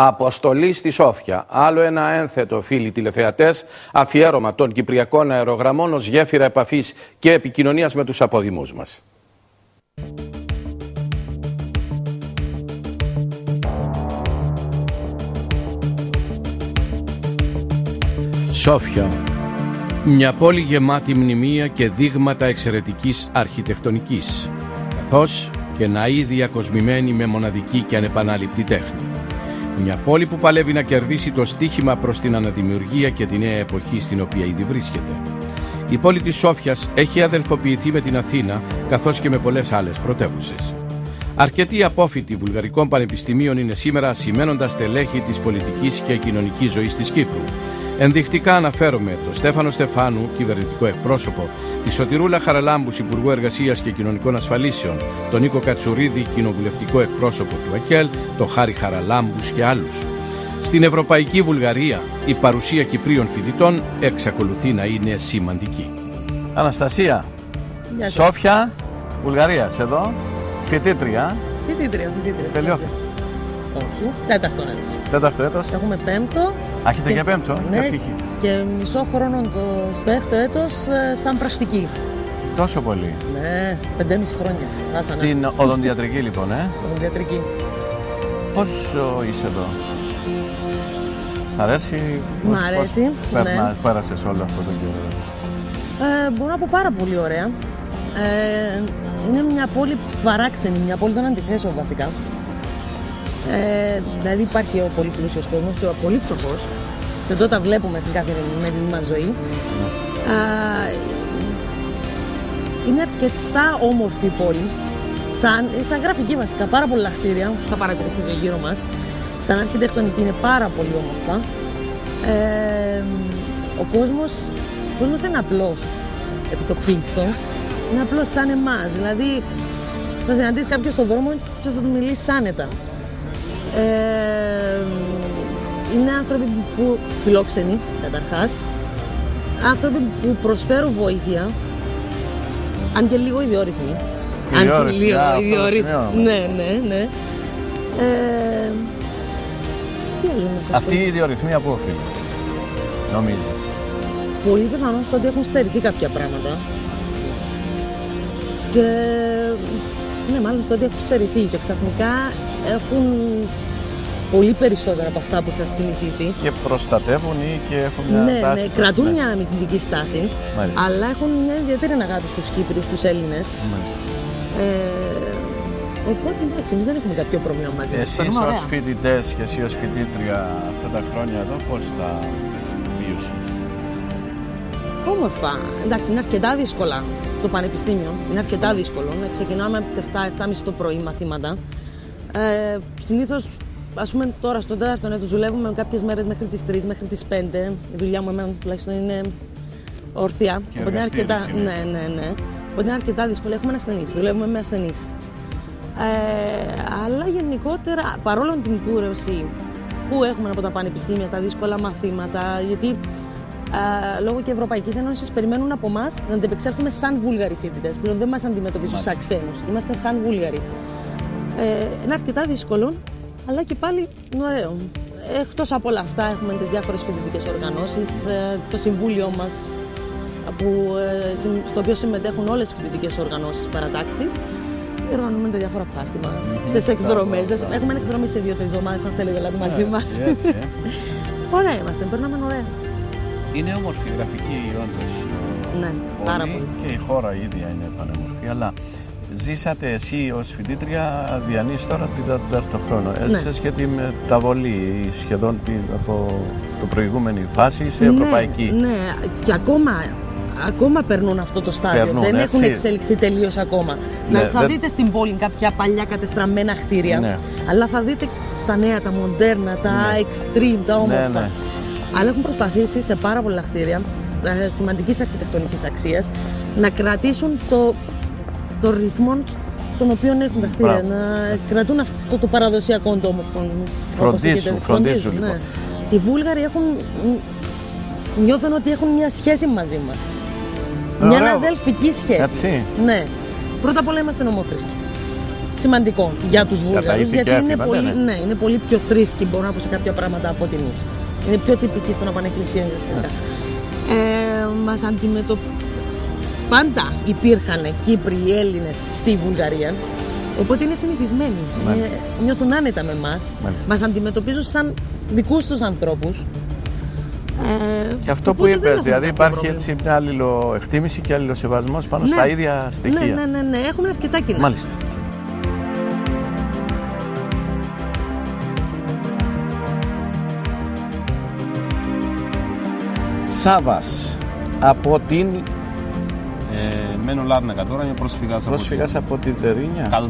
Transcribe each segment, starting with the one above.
Αποστολή στη Σόφια. Άλλο ένα ένθετο, φίλοι τηλεθεατές, αφιέρωμα των Κυπριακών αερογραμμών ως γέφυρα επαφής και επικοινωνίας με τους αποδημούς μας. Σόφια. Μια πόλη γεμάτη μνημεία και δείγματα εξαιρετικής αρχιτεκτονικής, καθώς και ναή κοσμημένη με μοναδική και ανεπανάληπτη τέχνη. Μια πόλη που παλεύει να κερδίσει το στίχημα προς την αναδημιουργία και τη νέα εποχή στην οποία ήδη βρίσκεται. Η πόλη της Σόφιας έχει αδελφοποιηθεί με την Αθήνα, καθώς και με πολλές άλλες πρωτεύουσες. Αρκετοί απόφοιτοι βουλγαρικών πανεπιστημίων είναι σήμερα σημαίνοντα στελέχη της πολιτικής και κοινωνικής ζωής της Κύπρου. Ενδεικτικά αναφέρομαι τον Στέφανο Στεφάνου, κυβερνητικό εκπρόσωπο, τη Σωτηρούλα Χαραλάμπου, Υπουργό Εργασίας και Κοινωνικών Ασφαλίσεων, τον Νίκο Κατσουρίδη, κοινοβουλευτικό εκπρόσωπο του ΑΚΕΛ, τον Χάρη Χαραλάμπους και άλλους. Στην Ευρωπαϊκή Βουλγαρία, η παρουσία Κυπρίων φοιτητών εξακολουθεί να είναι σημαντική. Αναστασία, Σόφια, Βουλγαρίας εδώ, φοιτήτρια. Φοιτήτρια. Τελειώθηκε. Όχι, τέταρτο έτος. Έχουμε πέμπτο. Έχετε και πέμπτο, ναι, και μισό χρόνο στο έκτο έτος σαν πρακτική. Τόσο πολύ. Ναι, 5,5 χρόνια. Στην οδοντιατρική λοιπόν, Οδοντιατρική. Πώς είσαι εδώ? Σ' αρέσει? Μ' αρέσει, ναι. Πέρασες όλο αυτό το καιρό? Μπορώ να πω πάρα πολύ ωραία. Είναι μια πόλη παράξενη, μια πόλη των αντιθέσεων βασικά. Δηλαδή υπάρχει ο πολύ πλούσιος κόσμος και ο πολύ φτωχός, και εδώ τα βλέπουμε στην καθημερινή μας ζωή. Είναι αρκετά όμορφη η πόλη, σαν γραφική βασικά, πάρα πολλά κτίρια που θα παρατηρήσετε γύρω μας. Σαν αρχιτεκτονική είναι πάρα πολύ όμορφα. Ο κόσμος είναι απλός, επί το πλήστο, είναι απλός σαν εμάς, δηλαδή θα συναντήσεις κάποιον στον δρόμο και θα του μιλήσεις άνετα. Είναι άνθρωποι που φιλόξενοι καταρχάς, άνθρωποι που προσφέρουν βοήθεια, αν και λίγο ιδιόρυθμοι. Ναι. Τι άλλο να σας πω? Αυτή η ιδιορυθμία που οφείλει, νομίζεις? Πολύ πιθανόν στο ότι έχουν στερηθεί κάποια πράγματα. Και ναι, μάλλον στο ότι έχουν στερηθεί και ξαφνικά έχουν πολύ περισσότερα από αυτά που είχα συνηθίσει. Και προστατεύουν ή και έχουν μια τάση. Ναι, κρατούν μια αμυντική στάση, αλλά έχουν μια ιδιαίτερη αγάπη στους Κύπριους, στους Έλληνες. Οπότε εντάξει, εμείς δεν έχουμε κάποιο πρόβλημα μαζί τους. Εσείς ως φοιτητές και εσύ ως φοιτήτρια αυτά τα χρόνια εδώ, πώς τα βίωσες? Όμορφα. Εντάξει, είναι αρκετά δύσκολα το πανεπιστήμιο. Είναι αρκετά δύσκολο. Ξεκινάμε από τις 7-7.30 το πρωί μαθήματα. Συνήθως, ας πούμε, τώρα στον τέταρτο έτος δουλεύουμε κάποιες μέρες μέχρι τις 3, μέχρι τις 5. Η δουλειά μου εμένα τουλάχιστον είναι ορθιά. Οπότε είναι αρκετά, ναι. Οπότε είναι αρκετά δύσκολο. Έχουμε ασθενείς, δουλεύουμε με ασθενείς. Αλλά γενικότερα, παρόλο την κούραση που έχουμε από τα πανεπιστήμια, τα δύσκολα μαθήματα, γιατί λόγω και Ευρωπαϊκής Ένωσης περιμένουν από εμάς να αντεπεξέλθουμε σαν Βούλγαροι φοιτητές. Πλέον δεν μας αντιμετωπίζουν σαν ξένους. Είμαστε σαν Βούλγαροι. Είναι αρκετά δύσκολο, αλλά και πάλι είναι ωραίο. Εκτός από όλα αυτά, έχουμε τις διάφορες φοιτητικές οργανώσεις, το συμβούλιο μας, στο οποίο συμμετέχουν όλες οι φοιτητικές οργανώσεις παρατάξεις. Οργανώνουμε τα διάφορα πάρτι μας, τις εκδρομές. Έχουμε εκδρομή σε 2-3 εβδομάδες, αν θέλετε, δηλαδή μαζί μας. Ωραία είμαστε, περνάμε ωραία. Είναι όμορφη η γραφική, όντως. Ναι, πάρα πολύ. Και η χώρα η ίδια είναι πανέμορφη, αλλά ζήσατε εσύ ως φοιτήτρια, διανύεις τώρα την τέταρτο χρόνο. Έζησες και τη μεταβολή σχεδόν από το προηγούμενη φάση σε ευρωπαϊκή. Ναι, και ακόμα περνούν αυτό το στάδιο. Δεν έχουν εξελιχθεί τελείως ακόμα. Θα δείτε στην πόλη κάποια παλιά κατεστραμμένα κτίρια, αλλά θα δείτε τα νέα, τα μοντέρνα, τα extreme, τα όμορφα. Αλλά έχουν προσπαθήσει σε πάρα πολλά κτίρια σημαντικής αρχιτεκτονικής αξίας να κρατήσουν το ρυθμό τον οποίο έχουν τα κτίρια, να κρατούν αυτό το παραδοσιακό, το όμορφο. Φροντίζουν λοιπόν. Ναι. Οι Βούλγαροι νιώθουν ότι έχουν μια σχέση μαζί μας. Μια αδελφική σχέση. Έτσι. Ναι. Πρώτα απ' όλα είμαστε ομόθρησκοι. σημαντικό για τους Βούλγαρους, γιατί είναι πολύ πιο θρήσκοι, μπορώ να πω, σε κάποια πράγματα από ότι εμείς. Είναι πιο τυπικοί στο να πάνε εκκλησία. Μας πάντα υπήρχαν Κύπροι, Έλληνες στη Βουλγαρία, οπότε είναι συνηθισμένοι. Νιώθουν άνετα με εμάς. Μας αντιμετωπίζουν σαν δικούς τους ανθρώπους. Και αυτό που είπες, δηλαδή υπάρχει έτσι μια αλληλοεκτίμηση και αλληλοσεβασμός πάνω στα ίδια στοιχεία. Ναι, έχουμε αρκετά κοινά. Μάλιστα. Σάβας, από την... Μένω Λάρνακα τώρα, είμαι πρόσφυγας από τη Δερίνια.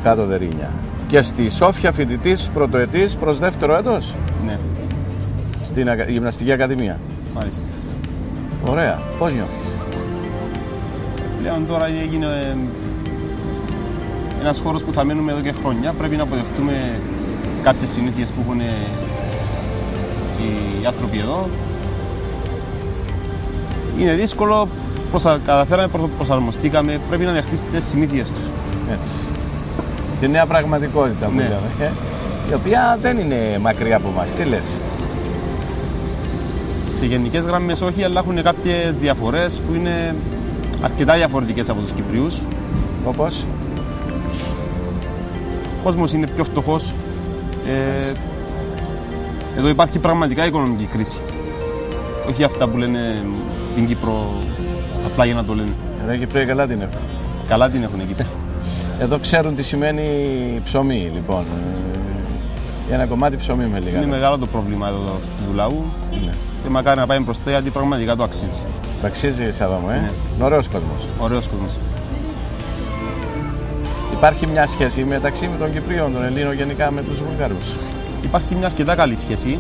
Κάτω Δερίνια. Και στη Σόφια φοιτητής πρωτοετής προς δεύτερο έτος. Ναι. Στην Γυμναστική Ακαδημία. Μάλιστα. Ωραία. Πώς νιώθεις? Πλέον τώρα έγινε ένας χώρος που θα μένουμε εδώ και χρόνια. Πρέπει να αποδεχτούμε κάποιες συνήθειες που έχουν οι άνθρωποι εδώ. Είναι δύσκολο, καταφέραμε, προσαρμοστήκαμε, πρέπει να δεχτείς τις συνήθειες τους. Έτσι. Τη νέα πραγματικότητα που λέμε, η οποία δεν είναι μακριά από μας. Τι λες? Σε γενικές γραμμές όχι, αλλά έχουν κάποιες διαφορές που είναι αρκετά διαφορετικές από τους Κυπρίους. Όπως? Ο κόσμος είναι πιο φτωχός. Εδώ υπάρχει πραγματικά οικονομική κρίση. Όχι αυτά που λένε στην Κύπρο απλά για να το λένε. Εδώ οι Κυπροί καλά την έχουν. Καλά την έχουν εκεί. Εδώ ξέρουν τι σημαίνει ψωμί, λοιπόν. Ένα κομμάτι ψωμί με λίγα. Είναι μεγάλο το πρόβλημα εδώ του λαού. Ναι. Και μακάρι να πάει μπροστά, γιατί πραγματικά το αξίζει. Το αξίζει, Σάβα μου, Είναι ωραίος κόσμος. Ωραίος κόσμος. Υπάρχει μια σχέση μεταξύ των Κυπρίων, των Ελλήνων γενικά με τους Βουλγαρούς? Υπάρχει μια αρκετά καλή σχέση.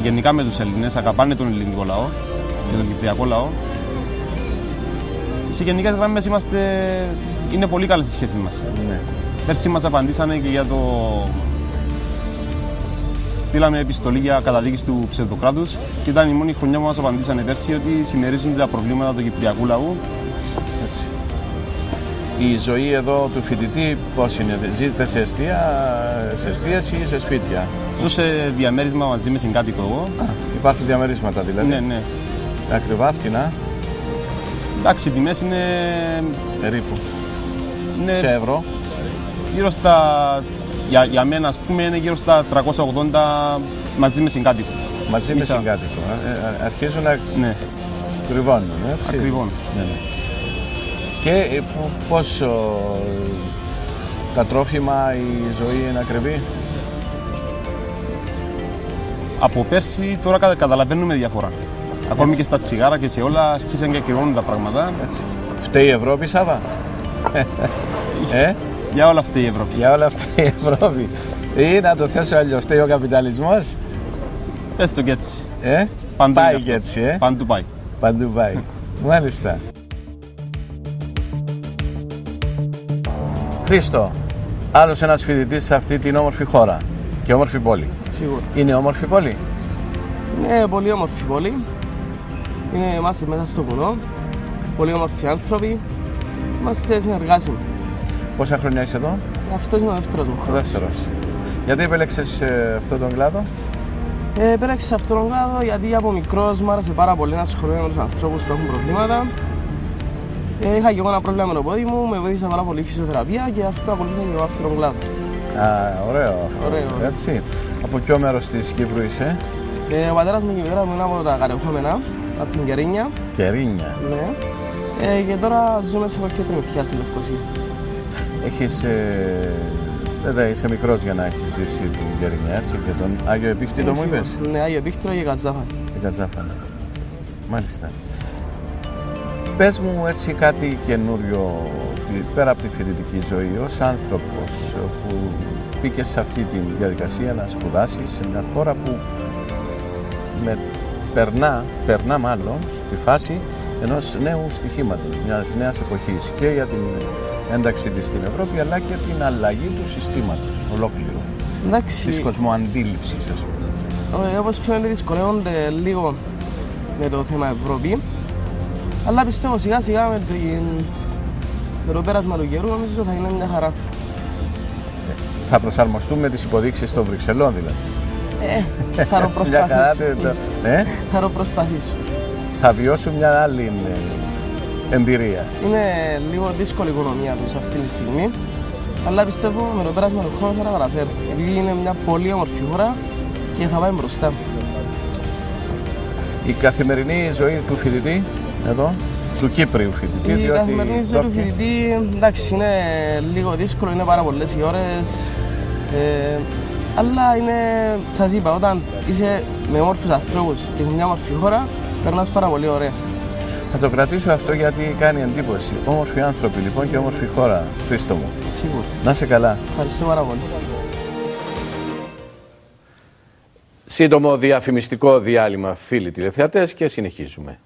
Γενικά με τους Έλληνες, αγαπάνε τον ελληνικό λαό και τον κυπριακό λαό. Σε γενικές γραμμές είναι πολύ καλές οι σχέσεις μας. Ναι. Πέρσι μας απαντήσανε και για το... Στείλαμε επιστολή για καταδίκηση του ψευδοκράτους και ήταν η μόνη χρονιά που μας απαντήσανε πέρσι ότι συμμερίζονται τα προβλήματα του κυπριακού λαού. Έτσι. Η ζωή εδώ του φοιτητή πώς είναι? Ζείτε σε εστίαση ή σε σπίτια? Ζω σε διαμέρισμα μαζί με συγκάτοικο εγώ. Υπάρχουν διαμερίσματα δηλαδή? Ναι. Ακριβά, φτηνά? Εντάξει, οι τιμές είναι... Περίπου. Σε ευρώ? Γύρω στα... Για μένα, ας πούμε, είναι γύρω στα 380 μαζί με συγκάτοικο. Μαζί με συγκάτοικο. Αρχίζουν να κρυβώνουν, έτσι. Ακριβώς. Ναι. Και πόσο τα τρόφιμα, η ζωή είναι ακριβή? Από πέρσι τώρα καταλαβαίνουμε διαφορά. Ακόμη και στα τσιγάρα και σε όλα αρχίσαν και κρυώνουν τα πράγματα. Έτσι. Φταίει η Ευρώπη, Σάβα? Για όλα αυτή η Ευρώπη. Για όλα αυτή η Ευρώπη. Ή να το θέσω αλλιώς, φταίει ο καπιταλισμός? Πες το και έτσι. Πάει και έτσι, Παντού πάει. Παντού πάει. Μάλιστα. Χρήστο, άλλος ένας φοιτητής σε αυτή την όμορφη χώρα και όμορφη πόλη. Σίγουρα. Είναι όμορφη πόλη? Είναι πολύ όμορφη πόλη. Είμαστε μέσα στο βουνό. Πολύ όμορφοι άνθρωποι. Είμαστε συνεργάσιμοι. Πόσα χρόνια είσαι εδώ? Αυτός είναι ο δεύτερος μου. Ο δεύτερος. Γιατί επέλεξες αυτόν τον κλάδο? Επέλεξα αυτόν τον κλάδο γιατί από μικρός μου άρεσε πάρα πολύ να ασχολούμαι με τους ανθρώπους που έχουν προβλήματα. Είχα και εγώ ένα πρόβλημα με το πόδι μου, με βοήθησε πάρα πολύ η φυσιοθεραπεία και αυτό ακολούθησα και εγώ αυτόν τον κλάδο. Ωραίο αυτό. Ωραίο. Έτσι. Από ποιο μέρος της Κύπρου είσαι? Ο πατέρας μου και η μητέρα μου είναι από τα Καρεχόμενα, από την Κερίνια. Κερίνια. Ναι. Και τώρα ζούμε σε κοκκέτρη Μυθιά στη Λευκοσία. Βέβαια είσαι μικρός για να έχεις ζήσει την Κερίνια, έτσι, και τον Άγιο Επίκτητο μου είπες? Ναι, Άγιο Επίκτητο και Καζάφα. Και Καζάφα, ναι. Μάλιστα. Πες μου έτσι κάτι καινούριο, πέρα από τη φοιτητική ζωή, ως άνθρωπος που μπήκες σε αυτή τη διαδικασία να σπουδάσεις σε μια χώρα που περνά μάλλον στη φάση ενός νέου στοιχήματος, μιας νέας εποχής και για την ένταξή της στην Ευρώπη αλλά και την αλλαγή του συστήματος ολόκληρου. Της κοσμοαντίληψης, ας πούμε. Όπως φαίνεται δυσκολεύονται λίγο με το θέμα Ευρώπη, αλλά πιστεύω σιγά σιγά με το πέρασμα του καιρού νομίζω θα είναι μια χαρά. Θα προσαρμοστούμε τις υποδείξεις των Βρυξελών δηλαδή. Θα το προσπαθήσω. Θα το προσπαθήσω. Θα βιώσουν μια άλλη εμπειρία. Είναι λίγο δύσκολη η οικονομία τους αυτή τη στιγμή, αλλά πιστεύω με το πέρασμα του χρόνου θα τα καταφέρω. Επειδή είναι μια πολύ όμορφη χώρα και θα πάει μπροστά. Η καθημερινή ζωή του φοιτητή εδώ, του Κύπριου φοιτητή. Η καθημερινή ζωή του φοιτητή, εντάξει, είναι λίγο δύσκολο, είναι πάρα πολλές οι ώρες. Αλλά είναι, σας είπα, όταν είσαι με όμορφους ανθρώπους και σε μια όμορφη χώρα, περνάς πάρα πολύ ωραία. Θα το κρατήσω αυτό γιατί κάνει εντύπωση. Όμορφοι άνθρωποι λοιπόν και όμορφη χώρα, Χρήστο μου. Σίγουρα. Να είσαι καλά. Ευχαριστώ πάρα πολύ. Σύντομο διαφημιστικό διάλειμμα, φίλοι τηλεθεατές, και συνεχίζουμε.